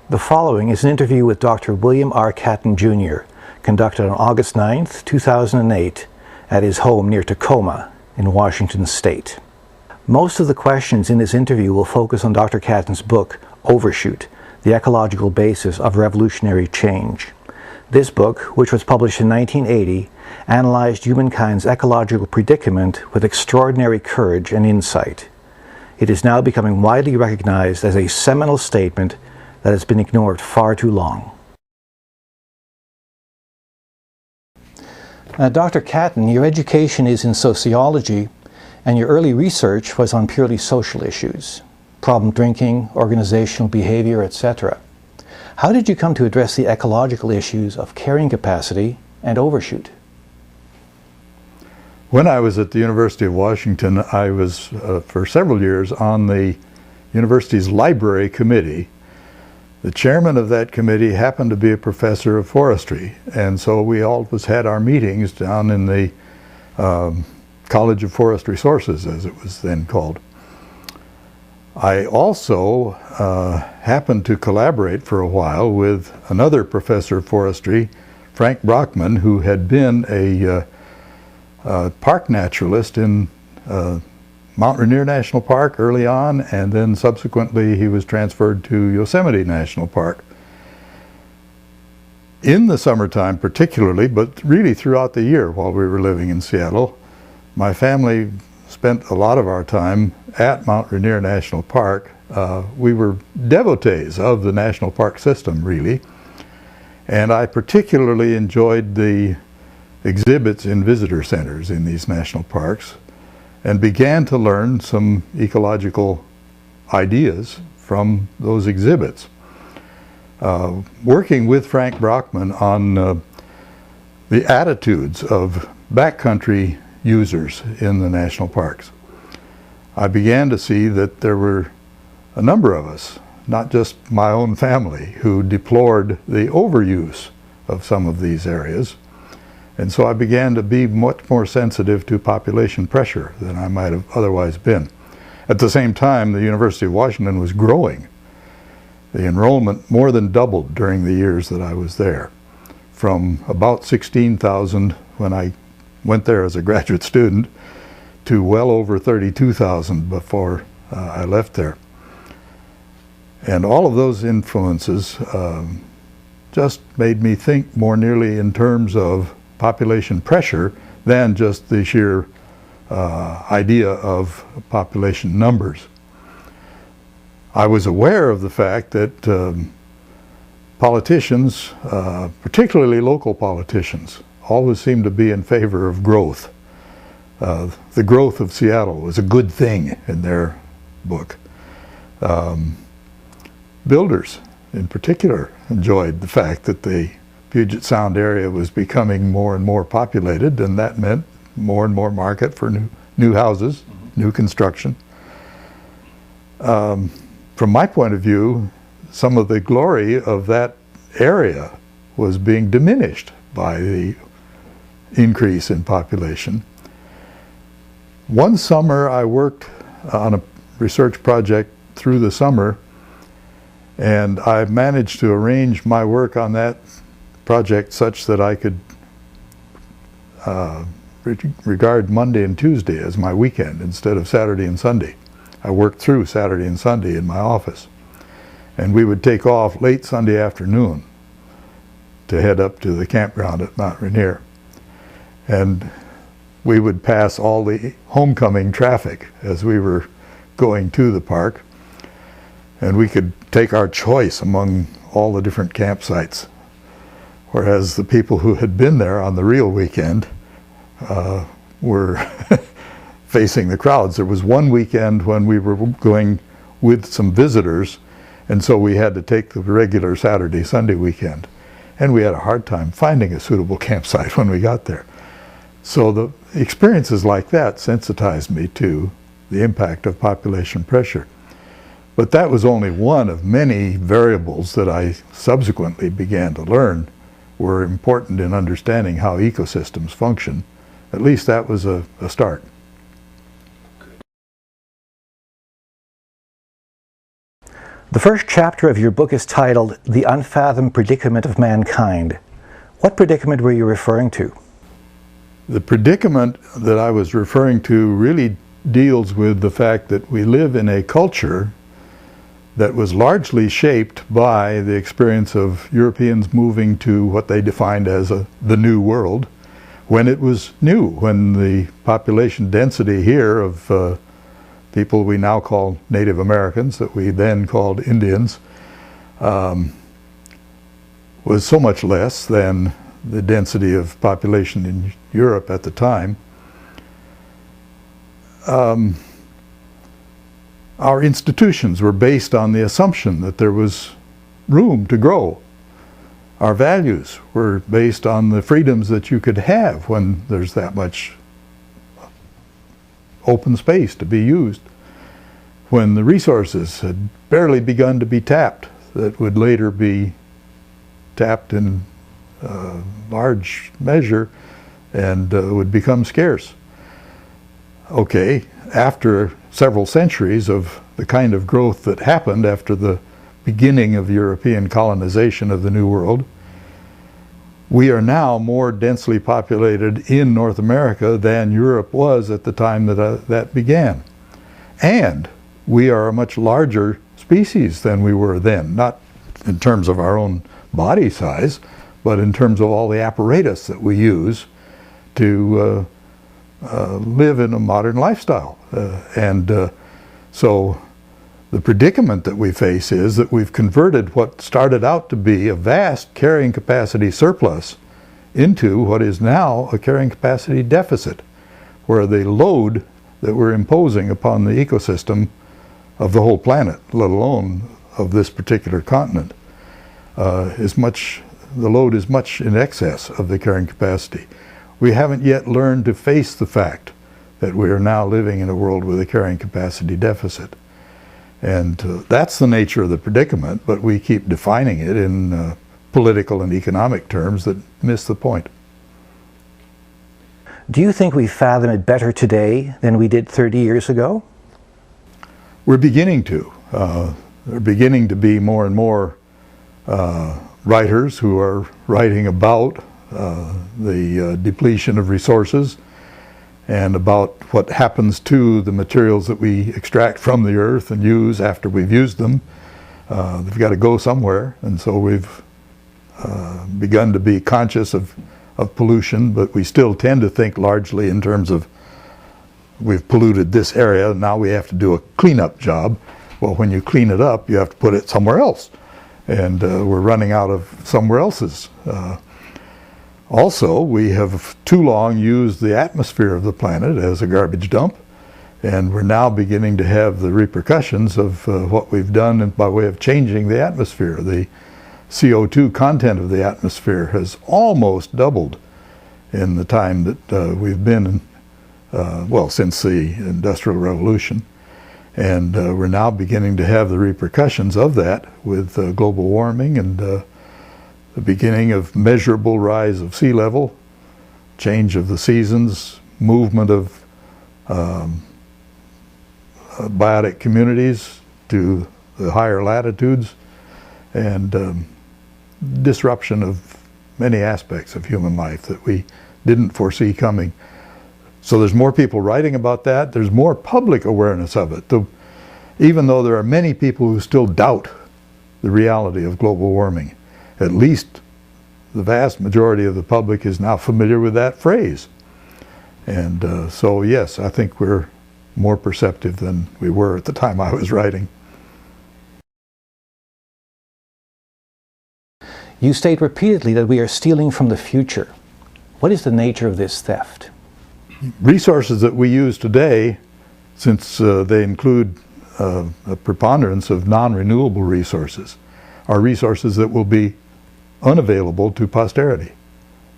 The following is an interview with Dr. William R. Catton, Jr., conducted on August 9, 2008, at his home near Tacoma in Washington State. Most of the questions in this interview will focus on Dr. Catton's book, Overshoot, the Ecological Basis of Revolutionary Change. This book, which was published in 1980, analyzed humankind's ecological predicament with extraordinary courage and insight. It is now becoming widely recognized as a seminal statement that has been ignored far too long. Dr. Catton, your education is in sociology, and your early research was on purely social issues, problem drinking, organizational behavior, etc. How did you come to address the ecological issues of carrying capacity and overshoot? When I was at the University of Washington, I was for several years on the university's library committee. The chairman of that committee happened to be a professor of forestry, and so we always had our meetings down in the College of Forest Resources, as it was then called. I also happened to collaborate for a while with another professor of forestry, Frank Brockman, who had been a park naturalist in Mount Rainier National Park early on, and then subsequently he was transferred to Yosemite National Park. In the summertime particularly, but really throughout the year while we were living in Seattle, my family spent a lot of our time at Mount Rainier National Park. We were devotees of the national park system, really, and I particularly enjoyed the exhibits in visitor centers in these national parks, and began to learn some ecological ideas from those exhibits. Working with Frank Brockman on the attitudes of backcountry users in the national parks, I began to see that there were a number of us, not just my own family, who deplored the overuse of some of these areas. And so I began to be much more sensitive to population pressure than I might have otherwise been. At the same time, the University of Washington was growing. The enrollment more than doubled during the years that I was there, from about 16,000 when I went there as a graduate student to well over 32,000 before I left there. And all of those influences just made me think more nearly in terms of population pressure than just the sheer idea of population numbers. I was aware of the fact that politicians, particularly local politicians, always seemed to be in favor of growth. The growth of Seattle was a good thing in their book. Builders, in particular, enjoyed the fact that the Puget Sound area was becoming more and more populated, and that meant more and more market for new houses, new construction. From my point of view, some of the glory of that area was being diminished by the increase in population. One summer I worked on a research project through the summer, and I managed to arrange my work on that project such that I could regard Monday and Tuesday as my weekend instead of Saturday and Sunday. I worked through Saturday and Sunday in my office, and we would take off late Sunday afternoon to head up to the campground at Mount Rainier, and we would pass all the homecoming traffic as we were going to the park, and we could take our choice among all the different campsites. Whereas the people who had been there on the real weekend were facing the crowds. There was one weekend when we were going with some visitors, and so we had to take the regular Saturday, Sunday weekend. And we had a hard time finding a suitable campsite when we got there. So the experiences like that sensitized me to the impact of population pressure. But that was only one of many variables that I subsequently began to learn were important in understanding how ecosystems function. At least that was a start. The first chapter of your book is titled The Unfathomed Predicament of Mankind. What predicament were you referring to? The predicament that I was referring to really deals with the fact that we live in a culture that was largely shaped by the experience of Europeans moving to what they defined as the New World, when it was new, when the population density here of people we now call Native Americans, that we then called Indians, was so much less than the density of population in Europe at the time. Our institutions were based on the assumption that there was room to grow. Our values were based on the freedoms that you could have when there's that much open space to be used, when the resources had barely begun to be tapped, that would later be tapped in large measure and would become scarce. Okay, after several centuries of the kind of growth that happened after the beginning of European colonization of the New World, we are now more densely populated in North America than Europe was at the time that that began. And we are a much larger species than we were then, not in terms of our own body size, but in terms of all the apparatus that we use to live in a modern lifestyle. So the predicament that we face is that we've converted what started out to be a vast carrying capacity surplus into what is now a carrying capacity deficit, where the load that we're imposing upon the ecosystem of the whole planet, let alone of this particular continent, the load is much in excess of the carrying capacity. We haven't yet learned to face the fact that we are now living in a world with a carrying capacity deficit. And that's the nature of the predicament, but we keep defining it in political and economic terms that miss the point. Do you think we fathom it better today than we did 30 years ago? We're beginning to. There are beginning to be more and more writers who are writing about the depletion of resources and about what happens to the materials that we extract from the earth and use after we've used them. They've got to go somewhere, and so we've begun to be conscious of pollution, but we still tend to think largely in terms of we've polluted this area, now we have to do a cleanup job. Well, when you clean it up, you have to put it somewhere else, and we're running out of somewhere else's. Also, we have too long used the atmosphere of the planet as a garbage dump, and we're now beginning to have the repercussions of what we've done by way of changing the atmosphere. The CO2 content of the atmosphere has almost doubled in the time that we've been, well, since the Industrial Revolution. And we're now beginning to have the repercussions of that with global warming and the beginning of measurable rise of sea level, change of the seasons, movement of biotic communities to the higher latitudes, and disruption of many aspects of human life that we didn't foresee coming. So there's more people writing about that. There's more public awareness of it. Even though there are many people who still doubt the reality of global warming, at least the vast majority of the public is now familiar with that phrase. And so yes, I think we're more perceptive than we were at the time I was writing. You state repeatedly that we are stealing from the future. What is the nature of this theft? Resources that we use today, since they include a preponderance of non-renewable resources, are resources that will be unavailable to posterity.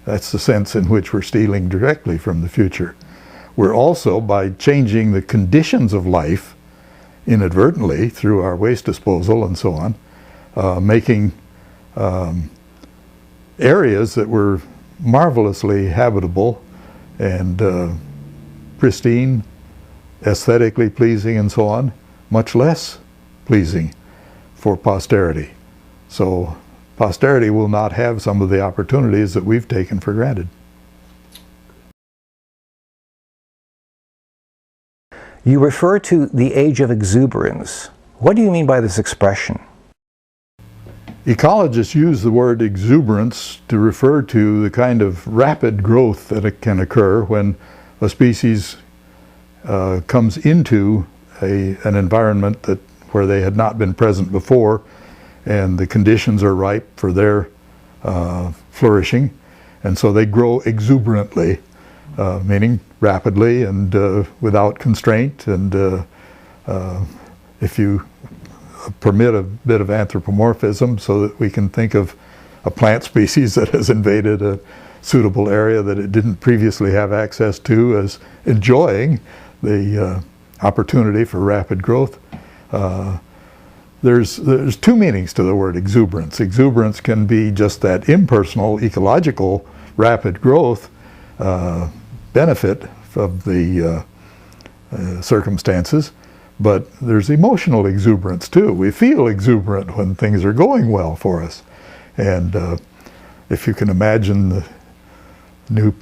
That's the sense in which we're stealing directly from the future. We're also, by changing the conditions of life inadvertently through our waste disposal and so on, making areas that were marvelously habitable and aesthetically pleasing and so on, much less pleasing for posterity. So posterity will not have some of the opportunities that we've taken for granted. You refer to the age of exuberance. What do you mean by this expression? Ecologists use the word exuberance to refer to the kind of rapid growth that can occur when a species comes into an environment where they had not been present before, and the conditions are ripe for their flourishing, and so they grow exuberantly, meaning rapidly and without constraint. And if you permit a bit of anthropomorphism, so that we can think of a plant species that has invaded a suitable area that it didn't previously have access to as enjoying the opportunity for rapid growth. There's two meanings to the word exuberance. Exuberance can be just that impersonal, ecological, rapid growth benefit of the circumstances, but there's emotional exuberance too. We feel exuberant when things are going well for us. And if you can imagine the new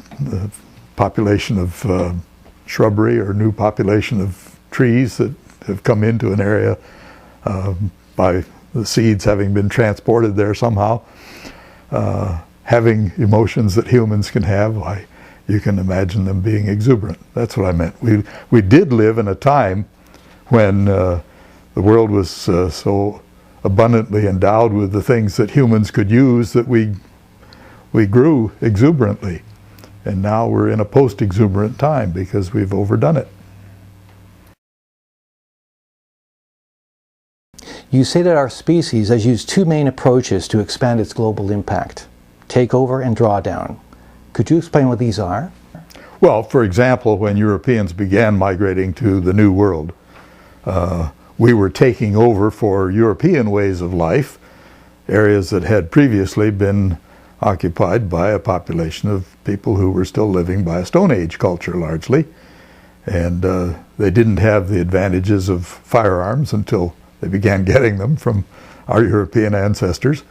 population of shrubbery or new population of trees that have come into an area by the seeds having been transported there somehow, having emotions that humans can have, why, you can imagine them being exuberant. That's what I meant. We did live in a time when the world was so abundantly endowed with the things that humans could use that we grew exuberantly. And now we're in a post-exuberant time because we've overdone it. You say that our species has used two main approaches to expand its global impact: takeover and drawdown. Could you explain what these are? Well, for example, when Europeans began migrating to the New World, we were taking over for European ways of life, areas that had previously been occupied by a population of people who were still living by a Stone Age culture largely. And they didn't have the advantages of firearms until they began getting them from our European ancestors.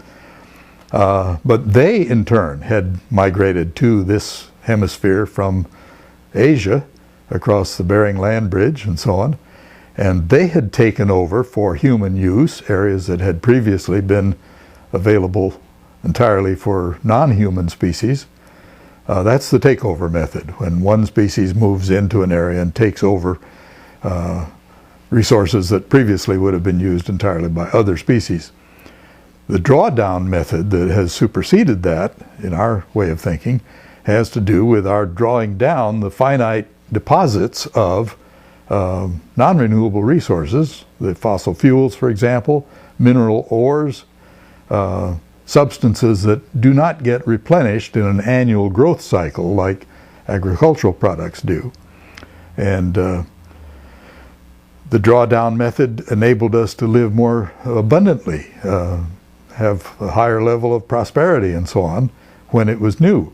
But they, in turn, had migrated to this hemisphere from Asia, across the Bering Land Bridge and so on. And they had taken over for human use areas that had previously been available entirely for non-human species. That's the takeover method, when one species moves into an area and takes over resources that previously would have been used entirely by other species. The drawdown method that has superseded that, in our way of thinking, has to do with our drawing down the finite deposits of non-renewable resources, the fossil fuels, for example, mineral ores, substances that do not get replenished in an annual growth cycle like agricultural products do. And the drawdown method enabled us to live more abundantly, have a higher level of prosperity and so on when it was new.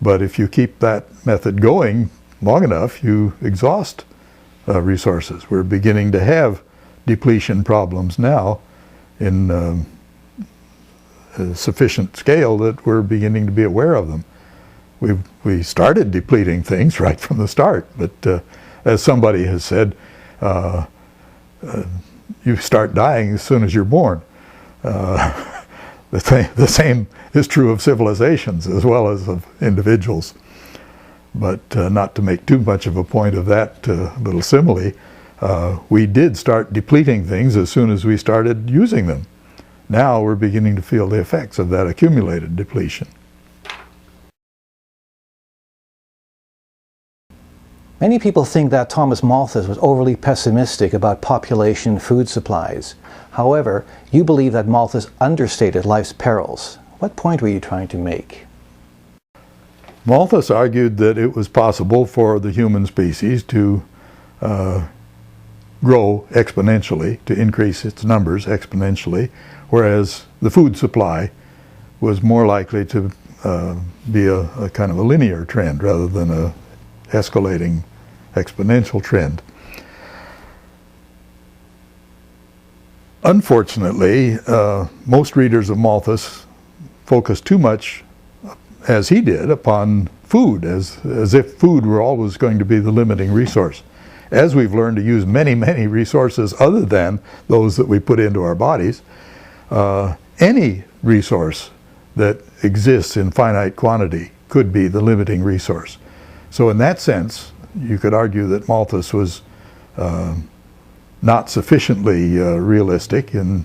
But if you keep that method going long enough, you exhaust resources. We're beginning to have depletion problems now in a sufficient scale that we're beginning to be aware of them. We started depleting things right from the start, but as somebody has said, you start dying as soon as you're born. The same is true of civilizations as well as of individuals. But not to make too much of a point of that little simile, we did start depleting things as soon as we started using them. Now we're beginning to feel the effects of that accumulated depletion. Many people think that Thomas Malthus was overly pessimistic about population and food supplies. However, you believe that Malthus understated life's perils. What point were you trying to make? Malthus argued that it was possible for the human species to grow exponentially, to increase its numbers exponentially, whereas the food supply was more likely to be a kind of a linear trend rather than a escalating exponential trend. Unfortunately, most readers of Malthus focus too much, as he did, upon food, as if food were always going to be the limiting resource. As we've learned to use many, many resources other than those that we put into our bodies, any resource that exists in finite quantity could be the limiting resource. So in that sense, you could argue that Malthus was not sufficiently realistic in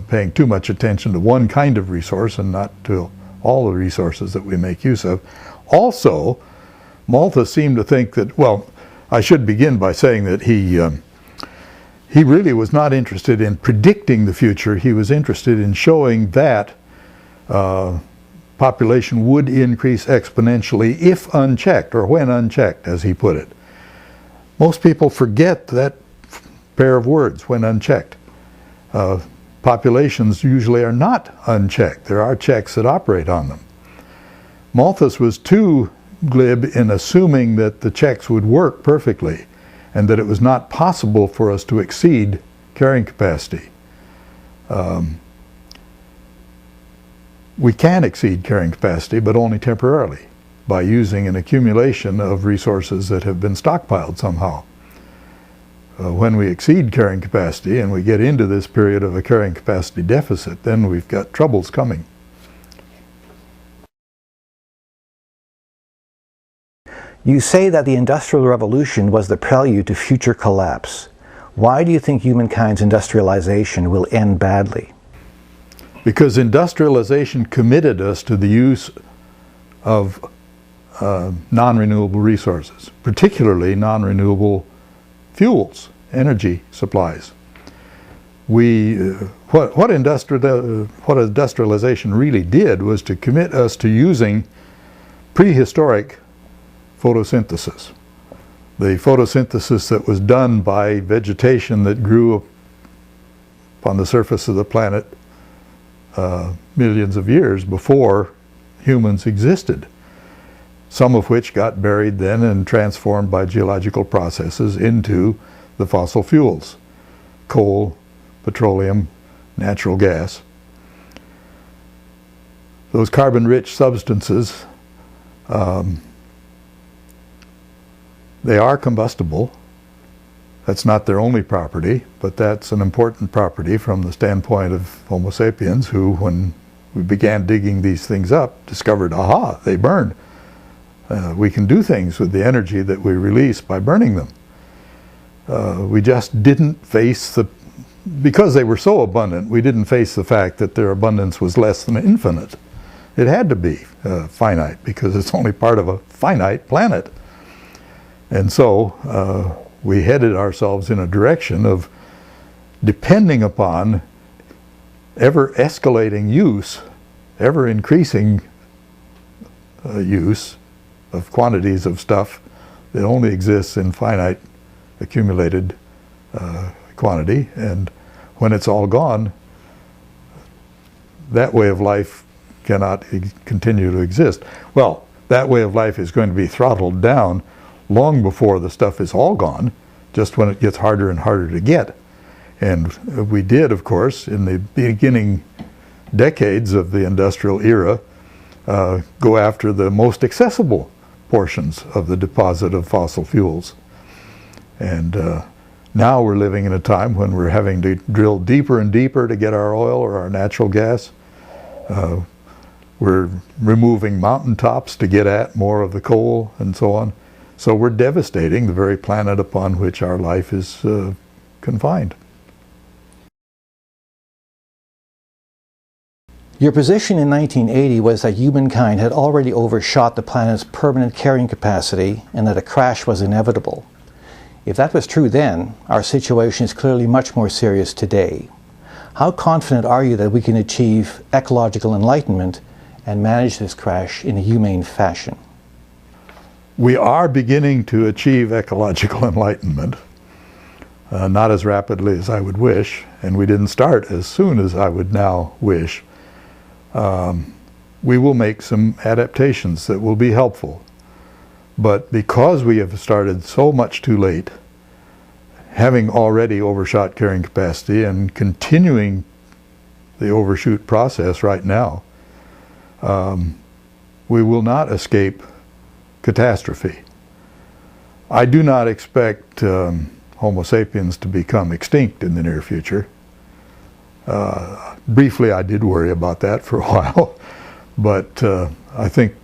paying too much attention to one kind of resource and not to all the resources that we make use of. Also, Malthus seemed to think that, well, I should begin by saying that he really was not interested in predicting the future. He was interested in showing that population would increase exponentially if unchecked, or when unchecked, as he put it. Most people forget that pair of words, when unchecked. Populations usually are not unchecked. There are checks that operate on them. Malthus was too glib in assuming that the checks would work perfectly and that it was not possible for us to exceed carrying capacity. We can exceed carrying capacity, but only temporarily, by using an accumulation of resources that have been stockpiled somehow. When we exceed carrying capacity and we get into this period of a carrying capacity deficit, then we've got troubles coming. You say that the Industrial Revolution was the prelude to future collapse. Why do you think humankind's industrialization will end badly? Because industrialization committed us to the use of non-renewable resources, particularly non-renewable fuels, energy supplies. What industrialization really did was to commit us to using prehistoric photosynthesis. The photosynthesis that was done by vegetation that grew upon the surface of the planet millions of years before humans existed, some of which got buried then and transformed by geological processes into the fossil fuels, coal, petroleum, natural gas. Those carbon-rich substances, they are combustible. That's not their only property, but that's an important property from the standpoint of Homo sapiens, who, when we began digging these things up, discovered, aha, they burn. We can do things with the energy that we release by burning them. We just didn't face because they were so abundant, we didn't face the fact that their abundance was less than infinite. It had to be finite, because it's only part of a finite planet. And so we headed ourselves in a direction of depending upon ever escalating use, ever increasing use of quantities of stuff that only exists in finite accumulated quantity, and when it's all gone, that way of life cannot continue to exist. Well, that way of life is going to be throttled down long before the stuff is all gone, just when it gets harder and harder to get. And we did, of course, in the beginning decades of the industrial era, go after the most accessible portions of the deposit of fossil fuels. And now we're living in a time when we're having to drill deeper and deeper to get our oil or our natural gas. We're removing mountaintops to get at more of the coal and so on. So we're devastating the very planet upon which our life is confined. Your position in 1980 was that humankind had already overshot the planet's permanent carrying capacity and that a crash was inevitable. If that was true then, our situation is clearly much more serious today. How confident are you that we can achieve ecological enlightenment and manage this crash in a humane fashion? We are beginning to achieve ecological enlightenment, not as rapidly as I would wish, and we didn't start as soon as I would now wish. We will make some adaptations that will be helpful. But because we have started so much too late, having already overshot carrying capacity and continuing the overshoot process right now, we will not escape catastrophe. I do not expect Homo sapiens to become extinct in the near future. Briefly, I did worry about that for a while, but I think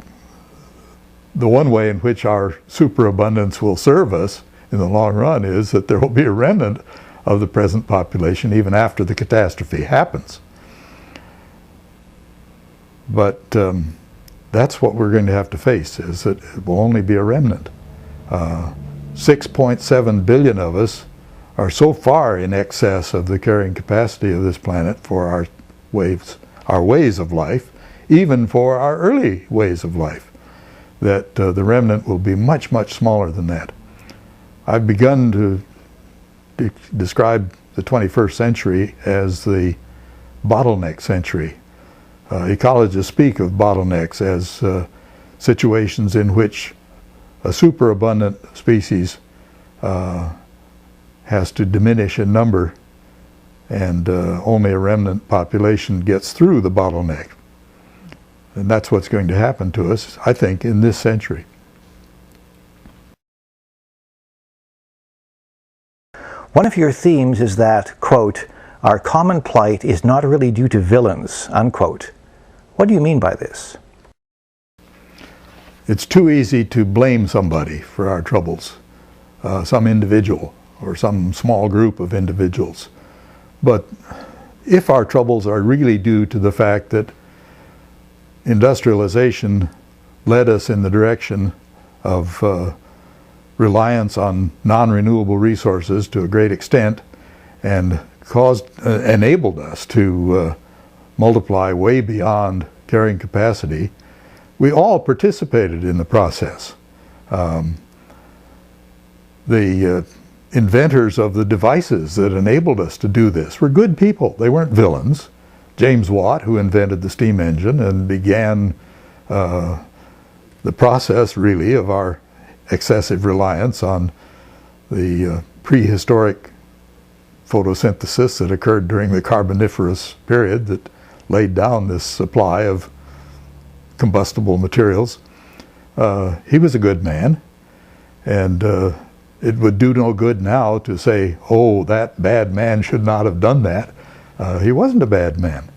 the one way in which our superabundance will serve us in the long run is that there will be a remnant of the present population even after the catastrophe happens. But that's what we're going to have to face, is that it will only be a remnant. 6.7 billion of us are so far in excess of the carrying capacity of this planet for our ways of life, even for our early ways of life, that the remnant will be much, much smaller than that. I've begun to describe the 21st century as the bottleneck century. Ecologists speak of bottlenecks as situations in which a superabundant species has to diminish in number, and only a remnant population gets through the bottleneck. And that's what's going to happen to us, I think, in this century. One of your themes is that, quote, our common plight is not really due to villains, unquote. What do you mean by this? It's too easy to blame somebody for our troubles, some individual or some small group of individuals. But if our troubles are really due to the fact that industrialization led us in the direction of reliance on non-renewable resources to a great extent, and enabled us to multiply way beyond carrying capacity, we all participated in the process. The inventors of the devices that enabled us to do this were good people. They weren't villains. James Watt, who invented the steam engine and began the process, really, of our excessive reliance on the prehistoric photosynthesis that occurred during the Carboniferous period that laid down this supply of combustible materials. He was a good man, and it would do no good now to say, oh, that bad man should not have done that. He wasn't a bad man.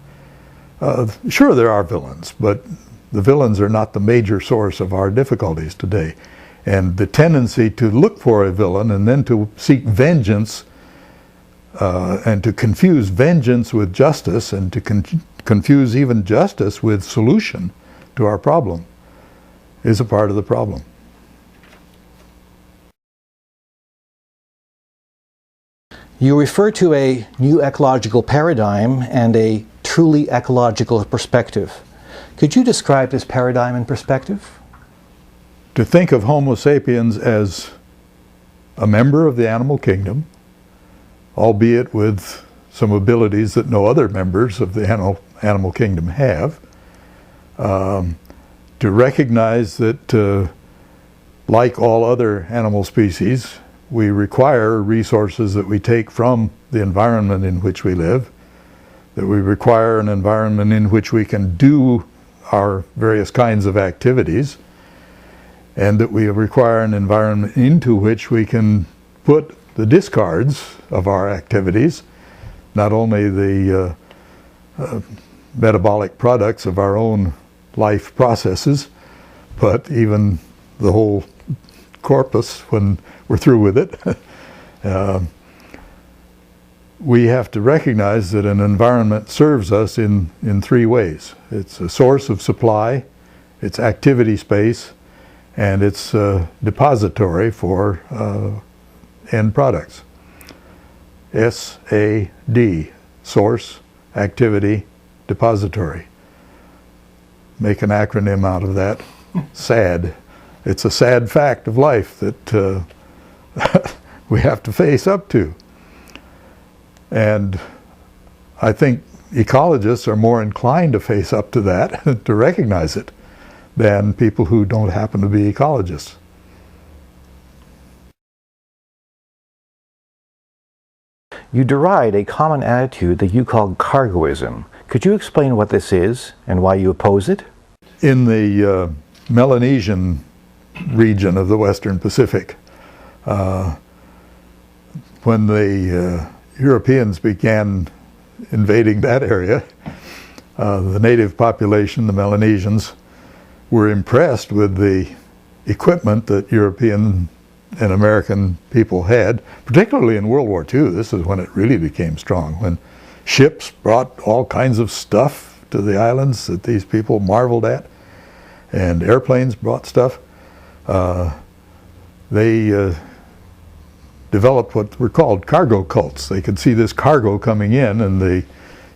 Sure, there are villains, but the villains are not the major source of our difficulties today. And the tendency to look for a villain and then to seek vengeance and to confuse vengeance with justice, and to confuse even justice with solution to our problem, is a part of the problem. You refer to a new ecological paradigm and a truly ecological perspective. Could you describe this paradigm and perspective? To think of Homo sapiens as a member of the animal kingdom, albeit with some abilities that no other members of the animal kingdom have, to recognize that like all other animal species, we require resources that we take from the environment in which we live, that we require an environment in which we can do our various kinds of activities, and that we require an environment into which we can put the discards of our activities, not only the metabolic products of our own life processes, but even the whole corpus when we're through with it. We have to recognize that an environment serves us in three ways. It's a source of supply, it's activity space, and it's a depository for end products. SAD, source, activity, depository. Make an acronym out of that. SAD. It's a sad fact of life that we have to face up to. And I think ecologists are more inclined to face up to that, to recognize it, than people who don't happen to be ecologists. You deride a common attitude that you call cargoism. Could you explain what this is and why you oppose it? In the Melanesian region of the Western Pacific, when the Europeans began invading that area, the native population, the Melanesians, were impressed with the equipment that European and American people had, particularly in World War II. This is when it really became strong, when ships brought all kinds of stuff to the islands that these people marveled at, and airplanes brought stuff. They developed what were called cargo cults. They could see this cargo coming in, and the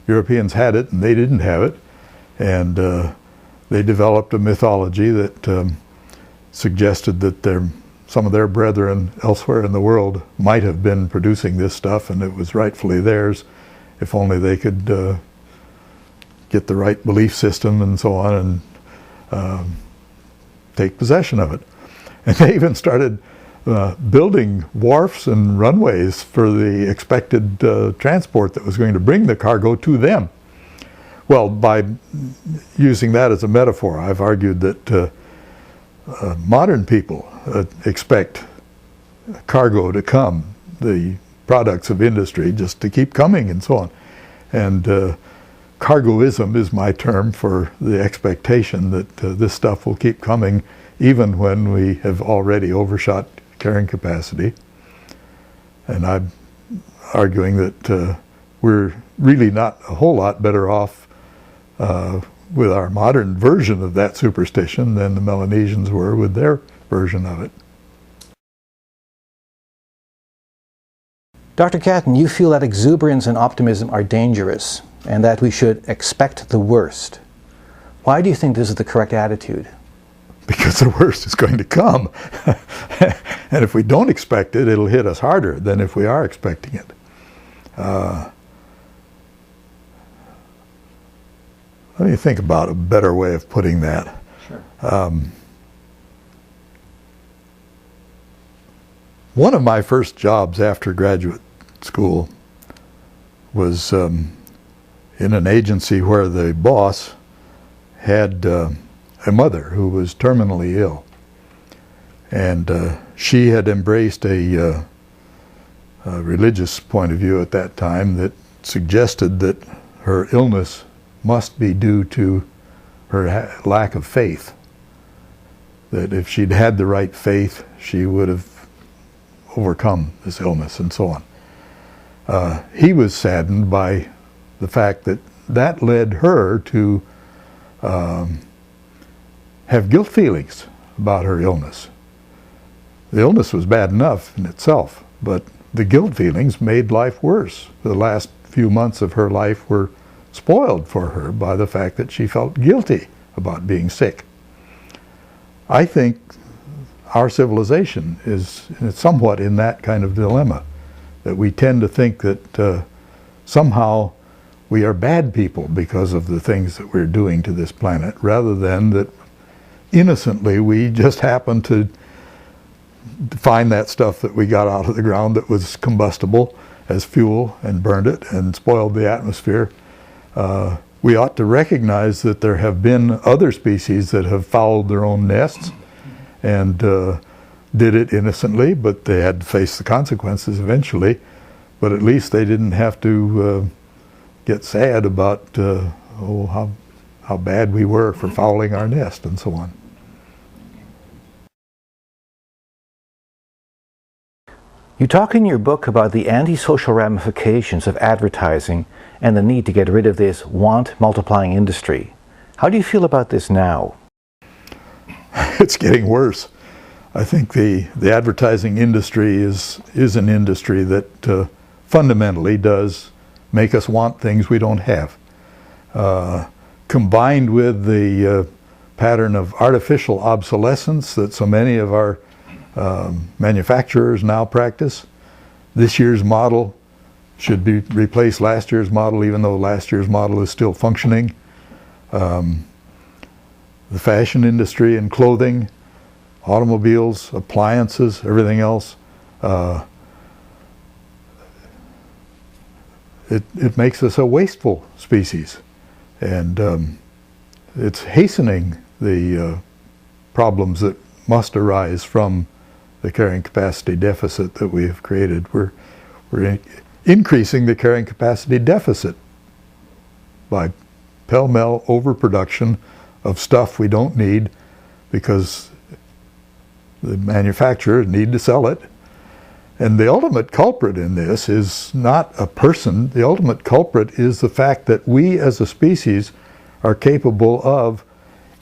Europeans had it and they didn't have it, and they developed a mythology that suggested that some of their brethren elsewhere in the world might have been producing this stuff, and it was rightfully theirs if only they could get the right belief system and so on, and take possession of it. And they even started building wharfs and runways for the expected transport that was going to bring the cargo to them. Well, by using that as a metaphor, I've argued that modern people expect cargo to come, the products of industry just to keep coming and so on. And cargoism is my term for the expectation that this stuff will keep coming even when we have already overshot carrying capacity. And I'm arguing that we're really not a whole lot better off with our modern version of that superstition than the Melanesians were with their version of it. Dr. Catton, you feel that exuberance and optimism are dangerous and that we should expect the worst. Why do you think this is the correct attitude? Because the worst is going to come. And if we don't expect it, it'll hit us harder than if we are expecting it. Let me think about a better way of putting that. Sure. One of my first jobs after graduate school was in an agency where the boss had a mother who was terminally ill, and she had embraced a religious point of view at that time that suggested that her illness must be due to her lack of faith, that if she'd had the right faith she would have overcome this illness and so on. He was saddened by the fact that that led her to have guilt feelings about her illness. The illness was bad enough in itself, but the guilt feelings made life worse. The last few months of her life were spoiled for her by the fact that she felt guilty about being sick. I think our civilization is somewhat in that kind of dilemma, that we tend to think that somehow we are bad people because of the things that we're doing to this planet, rather than that innocently we just happen to find that stuff that we got out of the ground that was combustible as fuel and burned it and spoiled the atmosphere. We ought to recognize that there have been other species that have fouled their own nests and did it innocently, but they had to face the consequences eventually. But at least they didn't have to get sad about how bad we were for fouling our nest and so on. You talk in your book about the antisocial ramifications of advertising and the need to get rid of this want-multiplying industry. How do you feel about this now? It's getting worse. I think the advertising industry is an industry that fundamentally does make us want things we don't have. Combined with the pattern of artificial obsolescence that so many of our manufacturers now practice. This year's model should replace last year's model, even though last year's model is still functioning. The fashion industry and clothing, automobiles, appliances, everything else. it makes us a wasteful species. And it's hastening the problems that must arise from the carrying capacity deficit that we have created. We're increasing the carrying capacity deficit by pell-mell overproduction of stuff we don't need because the manufacturers need to sell it. And the ultimate culprit in this is not a person. The ultimate culprit is the fact that we as a species are capable of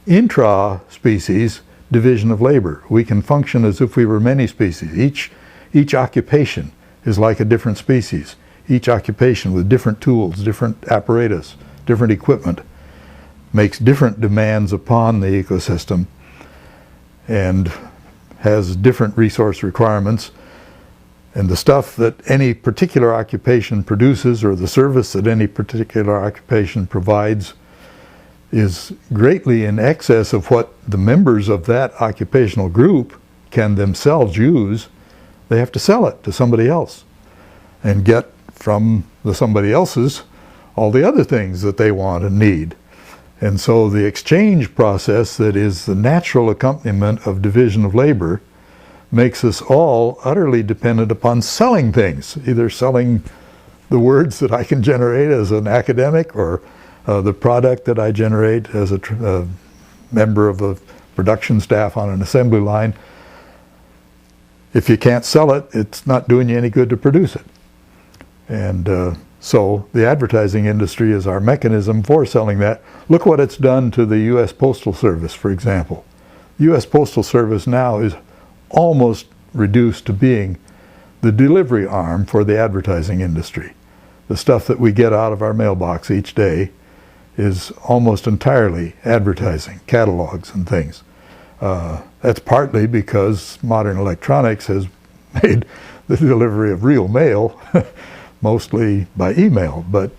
intra-species division of labor. We can function as if we were many species. Each occupation is like a different species. Each occupation with different tools, different apparatus, different equipment makes different demands upon the ecosystem and has different resource requirements. And the stuff that any particular occupation produces, or the service that any particular occupation provides, is greatly in excess of what the members of that occupational group can themselves use. They have to sell it to somebody else and get from the somebody else's all the other things that they want and need. And so the exchange process that is the natural accompaniment of division of labor makes us all utterly dependent upon selling things, either selling the words that I can generate as an academic, or the product that I generate as a member of the production staff on an assembly line. If you can't sell it, it's not doing you any good to produce it. And so the advertising industry is our mechanism for selling that. Look what it's done to the U.S. Postal Service, for example. The U.S. Postal Service now is almost reduced to being the delivery arm for the advertising industry. The stuff that we get out of our mailbox each day is almost entirely advertising, catalogs and things. That's partly because modern electronics has made the delivery of real mail mostly by email, but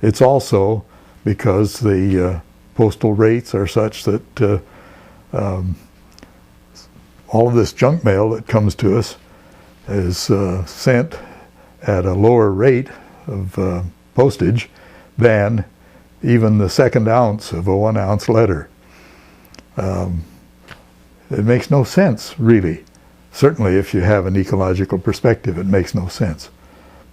it's also because the postal rates are such that all of this junk mail that comes to us is sent at a lower rate of postage than even the second ounce of a 1 ounce letter. It makes no sense, really. Certainly if you have an ecological perspective, it makes no sense.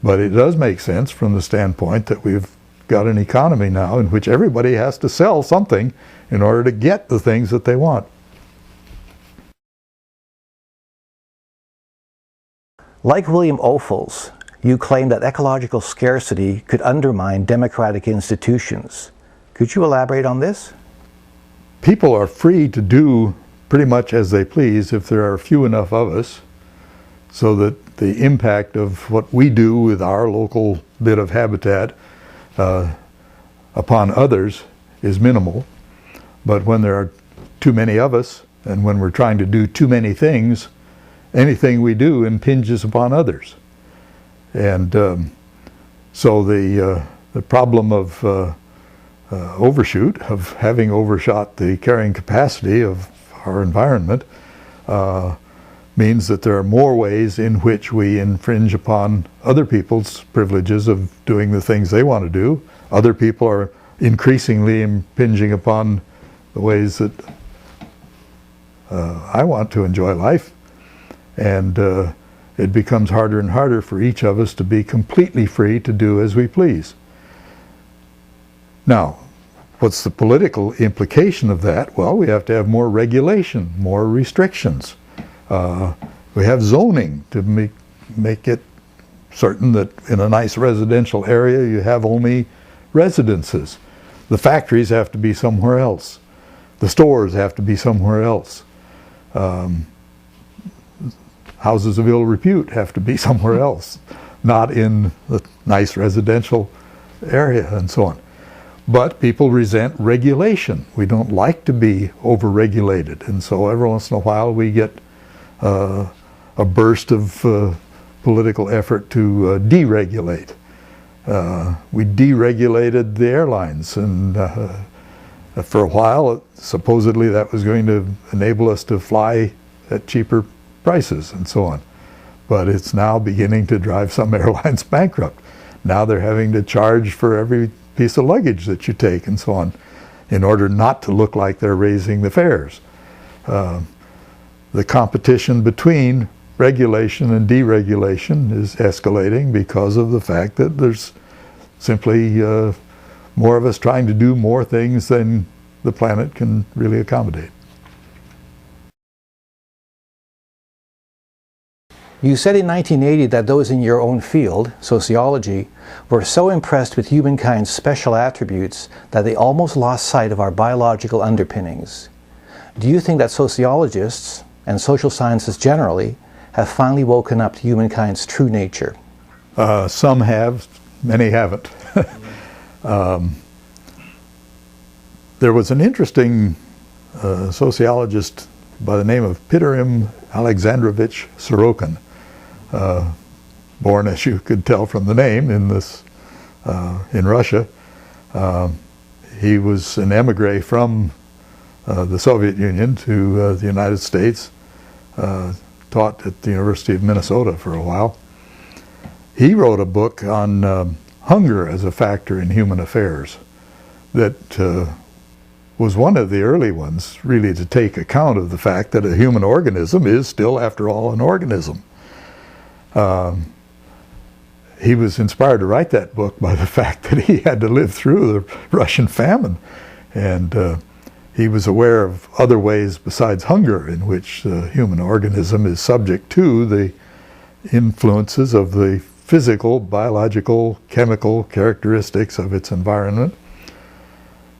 But it does make sense from the standpoint that we've got an economy now in which everybody has to sell something in order to get the things that they want. Like William Ophuls, you claim that ecological scarcity could undermine democratic institutions. Could you elaborate on this? People are free to do pretty much as they please if there are few enough of us, so that the impact of what we do with our local bit of habitat upon others is minimal. But when there are too many of us, and when we're trying to do too many things, anything we do impinges upon others. And so the problem of overshoot, of having overshot the carrying capacity of our environment, means that there are more ways in which we infringe upon other people's privileges of doing the things they want to do. Other people are increasingly impinging upon the ways that I want to enjoy life. And it becomes harder and harder for each of us to be completely free to do as we please. Now, what's the political implication of that? Well, we have to have more regulation, more restrictions. We have zoning to make it certain that in a nice residential area you have only residences. The factories have to be somewhere else. The stores have to be somewhere else. Houses of ill repute have to be somewhere else, not in the nice residential area and so on. But people resent regulation. We don't like to be over-regulated, and so every once in a while we get a burst of political effort to deregulate. We deregulated the airlines, and for a while supposedly that was going to enable us to fly at cheaper prices and so on. But it's now beginning to drive some airlines bankrupt. Now they're having to charge for every piece of luggage that you take and so on, in order not to look like they're raising the fares. The competition between regulation and deregulation is escalating because of the fact that there's simply more of us trying to do more things than the planet can really accommodate. You said in 1980 that those in your own field, sociology, were so impressed with humankind's special attributes that they almost lost sight of our biological underpinnings. Do you think that sociologists, and social sciences generally, have finally woken up to humankind's true nature? Some have, many haven't. There was an interesting sociologist by the name of Piotr Alexandrovich Sorokin, born, as you could tell from the name, in Russia. He was an emigre from the Soviet Union to the United States, taught at the University of Minnesota for a while. He wrote a book on hunger as a factor in human affairs that was one of the early ones, really, to take account of the fact that a human organism is still, after all, an organism. He was inspired to write that book by the fact that he had to live through the Russian famine, and he was aware of other ways besides hunger in which the human organism is subject to the influences of the physical, biological, chemical characteristics of its environment.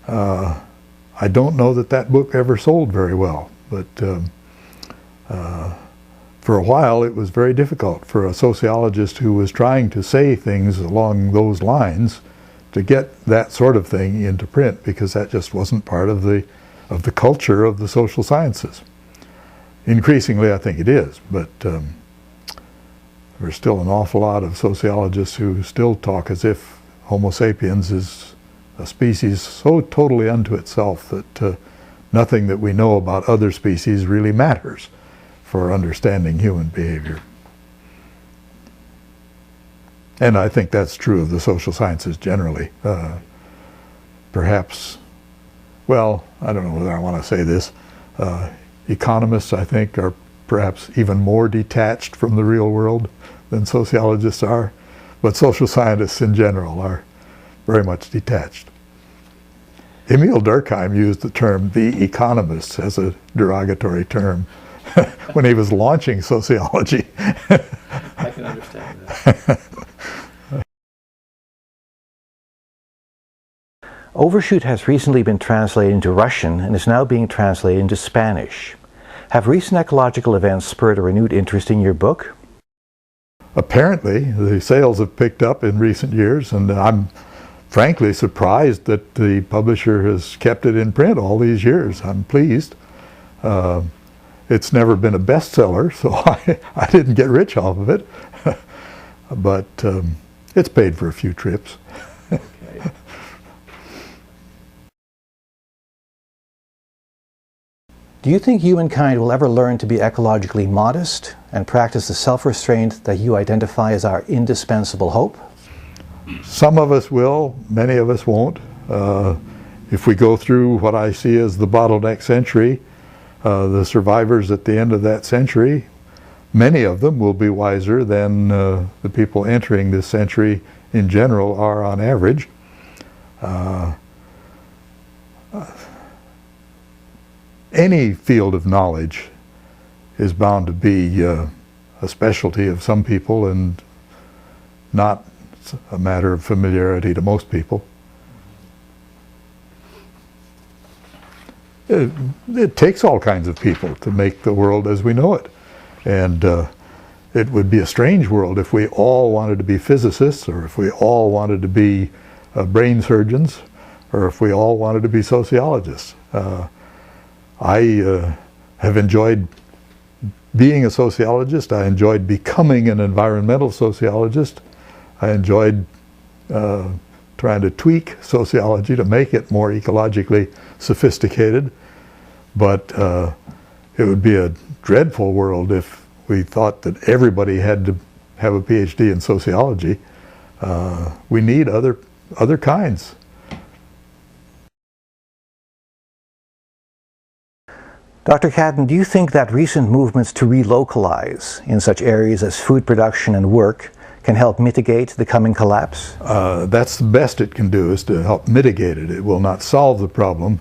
I don't know that that book ever sold very well, but for a while it was very difficult for a sociologist who was trying to say things along those lines to get that sort of thing into print, because that just wasn't part of the culture of the social sciences. Increasingly I think it is, but there's still an awful lot of sociologists who still talk as if Homo sapiens is a species so totally unto itself that nothing that we know about other species really matters for understanding human behavior. And I think that's true of the social sciences generally. Perhaps, well, I don't know whether I want to say this, economists, I think, are perhaps even more detached from the real world than sociologists are, but social scientists in general are very much detached. Emil Durkheim used the term "the economists" as a derogatory term when he was launching sociology. I can understand that. Overshoot has recently been translated into Russian and is now being translated into Spanish. Have recent ecological events spurred a renewed interest in your book? Apparently, the sales have picked up in recent years, and I'm frankly surprised that the publisher has kept it in print all these years. I'm pleased. It's never been a bestseller, so I didn't get rich off of it, but it's paid for a few trips. Okay. Do you think humankind will ever learn to be ecologically modest and practice the self-restraint that you identify as our indispensable hope? Some of us will, many of us won't. If we go through what I see as the bottleneck century, the survivors at the end of that century, many of them will be wiser than the people entering this century in general are on average. Any field of knowledge is bound to be a specialty of some people and not a matter of familiarity to most people. It takes all kinds of people to make the world as we know it. And it would be a strange world if we all wanted to be physicists, or if we all wanted to be brain surgeons, or if we all wanted to be sociologists. I have enjoyed being a sociologist. I enjoyed becoming an environmental sociologist. I enjoyed trying to tweak sociology to make it more ecologically sophisticated. But it would be a dreadful world if we thought that everybody had to have a PhD in sociology. We need other kinds. Dr. Catton, do you think that recent movements to relocalize in such areas as food production and work can help mitigate the coming collapse? That's the best it can do, is to help mitigate it. It will not solve the problem.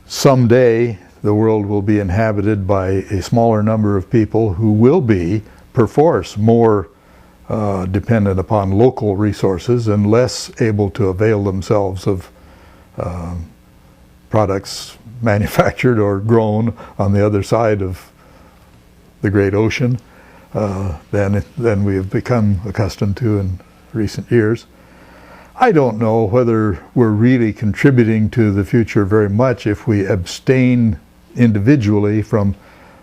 Someday the world will be inhabited by a smaller number of people who will be, perforce, more dependent upon local resources and less able to avail themselves of products manufactured or grown on the other side of the great ocean than we have become accustomed to in recent years. I don't know whether we're really contributing to the future very much if we abstain individually from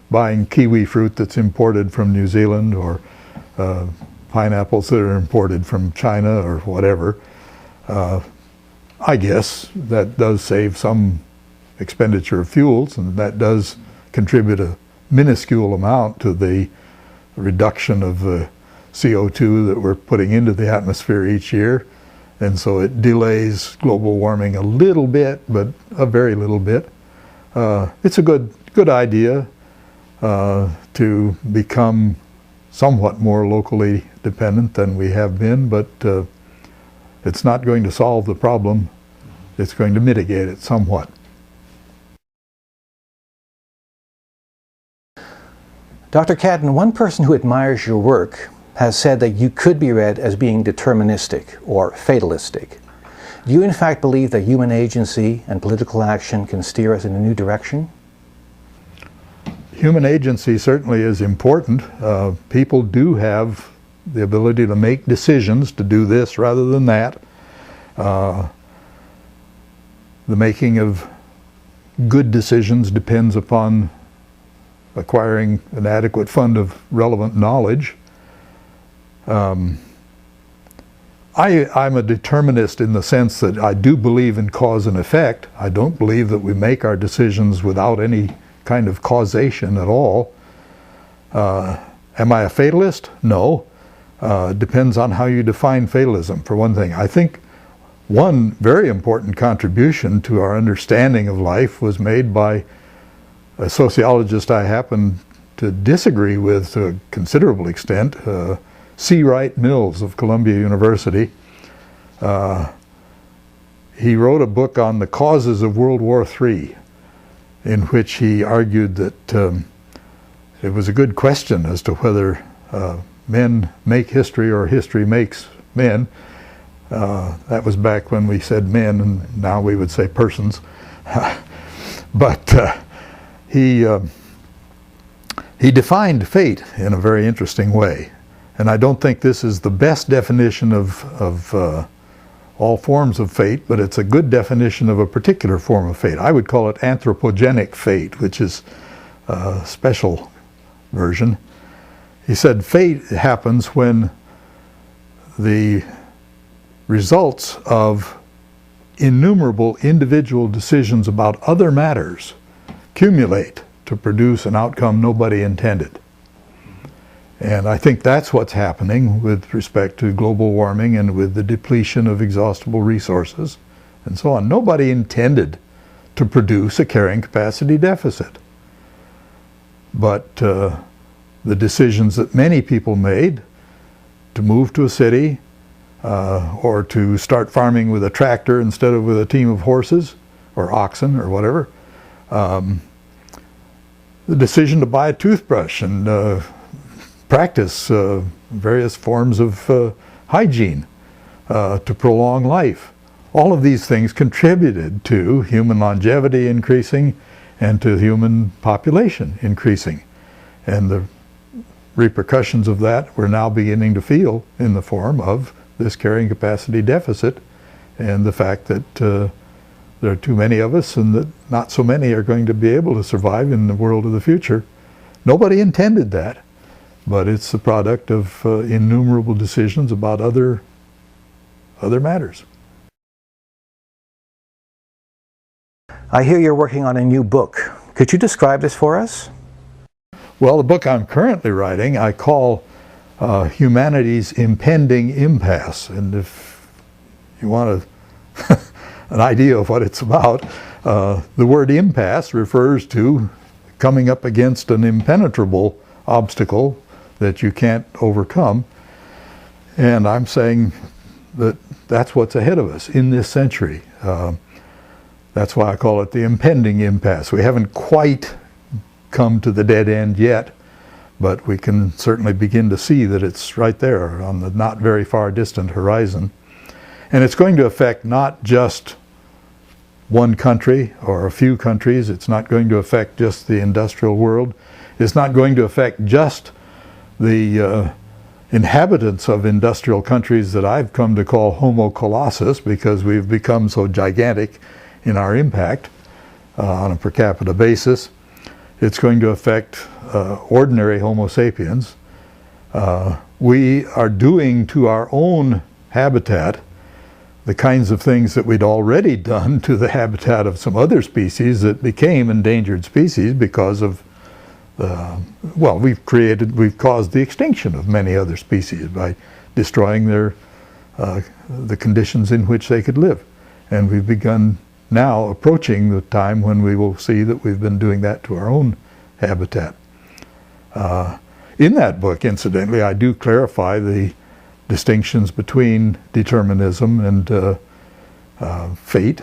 buying kiwi fruit that's imported from New Zealand, or pineapples that are imported from China or whatever. I guess that does save some expenditure of fuels, and that does contribute a minuscule amount to the reduction of the CO2 that we're putting into the atmosphere each year. And so it delays global warming a little bit, but a very little bit. It's a good idea to become somewhat more locally dependent than we have been, but it's not going to solve the problem. It's going to mitigate it somewhat. Dr. Catton, one person who admires your work has said that you could be read as being deterministic or fatalistic. Do you in fact believe that human agency and political action can steer us in a new direction? Human agency certainly is important. People do have the ability to make decisions, to do this rather than that. The making of good decisions depends upon acquiring an adequate fund of relevant knowledge. I'm a determinist in the sense that I do believe in cause and effect. I don't believe that we make our decisions without any kind of causation at all. Am I a fatalist? No. Depends on how you define fatalism, for one thing. I think one very important contribution to our understanding of life was made by a sociologist I happen to disagree with to a considerable extent, C. Wright Mills of Columbia University. He wrote a book on the causes of World War III, in which he argued that it was a good question as to whether men make history or history makes men. That was back when we said men, and now we would say persons. But he defined fate in a very interesting way. And I don't think this is the best definition of all forms of fate, but it's a good definition of a particular form of fate. I would call it anthropogenic fate, which is a special version. He said fate happens when the results of innumerable individual decisions about other matters accumulate to produce an outcome nobody intended. And I think that's what's happening with respect to global warming and with the depletion of exhaustible resources and so on. Nobody intended to produce a carrying capacity deficit. But the decisions that many people made to move to a city or to start farming with a tractor instead of with a team of horses or oxen or whatever, the decision to buy a toothbrush and practice various forms of hygiene to prolong life. All of these things contributed to human longevity increasing and to human population increasing. And the repercussions of that we're now beginning to feel in the form of this carrying capacity deficit and the fact that there are too many of us and that not so many are going to be able to survive in the world of the future. Nobody intended that. But it's the product of innumerable decisions about other matters. I hear you're working on a new book. Could you describe this for us? Well, the book I'm currently writing I call humanity's impending impasse. And if you want an idea of what it's about, the word impasse refers to coming up against an impenetrable obstacle that you can't overcome. And I'm saying that that's what's ahead of us in this century. That's why I call it the impending impasse. We haven't quite come to the dead end yet, but we can certainly begin to see that it's right there on the not very far distant horizon. And it's going to affect not just one country or a few countries. It's not going to affect just the industrial world. It's not going to affect just the inhabitants of industrial countries that I've come to call Homo colossus, because we've become so gigantic in our impact on a per capita basis. It's going to affect ordinary Homo sapiens. We are doing to our own habitat the kinds of things that we'd already done to the habitat of some other species that became endangered species because of well, we've caused the extinction of many other species by destroying the conditions in which they could live. And we've begun now approaching the time when we will see that we've been doing that to our own habitat. In that book, incidentally, I do clarify the distinctions between determinism and fate.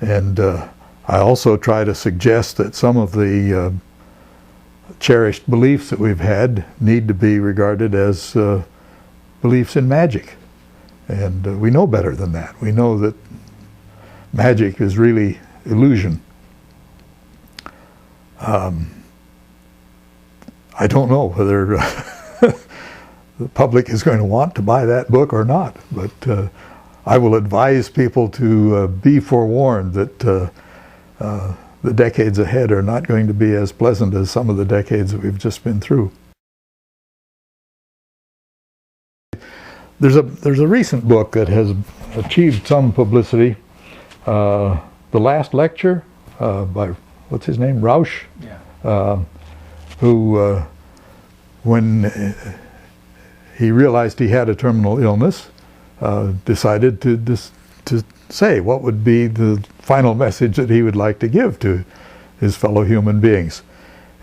And I also try to suggest that some of the cherished beliefs that we've had need to be regarded as beliefs in magic. And we know better than that. We know that magic is really illusion. I don't know whether the public is going to want to buy that book or not, but I will advise people to be forewarned that the decades ahead are not going to be as pleasant as some of the decades that we've just been through. There's a recent book that has achieved some publicity. The last lecture by, what's his name, Rausch? Yeah. Who, when he realized he had a terminal illness, decided to say what would be the final message that he would like to give to his fellow human beings.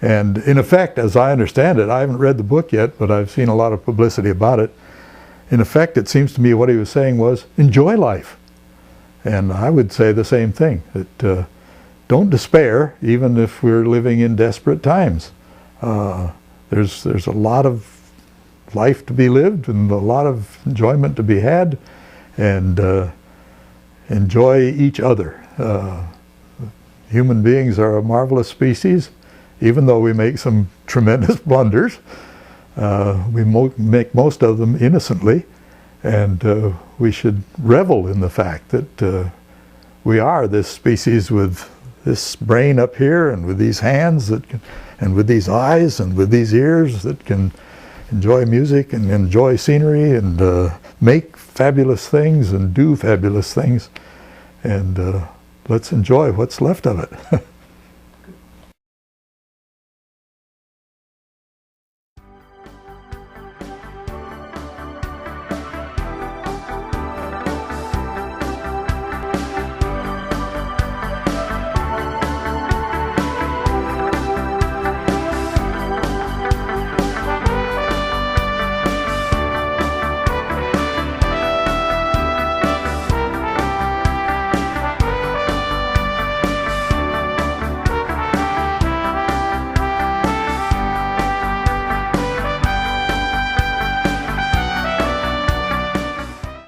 And in effect, as I understand it, I haven't read the book yet, but I've seen a lot of publicity about it. In effect, it seems to me what he was saying was, enjoy life. And I would say the same thing, that don't despair, even if we're living in desperate times. There's a lot of life to be lived and a lot of enjoyment to be had, and enjoy each other. Human beings are a marvelous species, even though we make some tremendous blunders. We make most of them innocently, and we should revel in the fact that we are this species with this brain up here, and with these hands that can, and with these eyes, and with these ears that can enjoy music and enjoy scenery and make fabulous things and do fabulous things. And let's enjoy what's left of it.